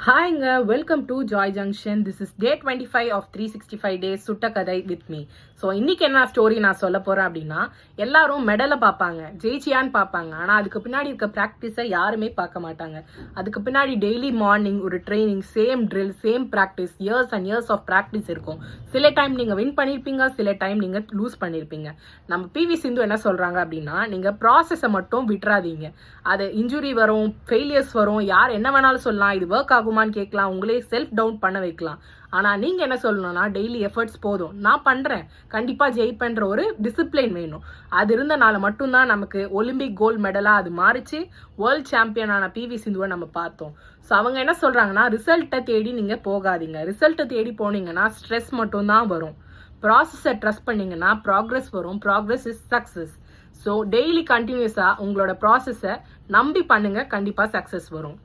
ஹாய்ங்க, welcome to Joy Junction. This is day 25 of 365 days சுட்ட கதை with me. So இன்னைக்கு என்ன ஸ்டோரி நான் சொல்ல போறேன் அப்படின்னா, எல்லாரும் மெடலை பார்ப்பாங்க, ஜெயிச்சியான்னு பார்ப்பாங்க. ஆனால் அதுக்கு பின்னாடி இருக்க ப்ராக்டிஸை யாருமே பார்க்க மாட்டாங்க. அதுக்கு பின்னாடி டெய்லி மார்னிங் ஒரு training, same drill, same practice, years and years of practice இருக்கும். சில டைம் நீங்கள் வின் பண்ணியிருப்பீங்க, சில டைம் நீங்கள் லூஸ் பண்ணியிருப்பீங்க. நம்ம பிவி சிந்து என்ன சொல்கிறாங்க அப்படின்னா, நீங்கள் ப்ராசஸை மட்டும் விட்டுறாதீங்க. அது இன்ஜுரி வரும், ஃபெயிலியர்ஸ் வரும், யார் என்ன வேணாலும் சொல்லலாம், இது ஒர்க் ஆகுமான்னு கேட்கலாம், உங்களே செல்ஃப் டவுட் பண்ண வைக்கலாம். ஆனால் நீங்கள் என்ன சொல்லணும்னா, டெய்லி எஃபர்ட்ஸ் போதும், நான் பண்ணுறேன், கண்டிப்பாக ஜெயிப்பேன்ற ஒரு டிசிப்ளின் வேணும். அது இருந்தனால மட்டும்தான் நமக்கு ஒலிம்பிக் கோல்டு மெடலாக அது மாறிச்சு. வேர்ல்ட் சாம்பியனான பிவி சிந்துவை நம்ம பார்த்தோம். ஸோ அவங்க என்ன சொல்கிறாங்கன்னா, ரிசல்ட்டை தேடி நீங்கள் போகாதீங்க. ரிசல்ட்டை தேடி போனீங்கன்னா ஸ்ட்ரெஸ் மட்டும்தான் வரும். ப்ராசஸை ட்ரஸ்ட் பண்ணிங்கன்னா ப்ராக்ரஸ் வரும். Progress is success. So daily கண்டினியூஸாக உங்களோட ப்ராசஸை நம்பி பண்ணுங்கள், கண்டிப்பாக சக்ஸஸ் வரும்.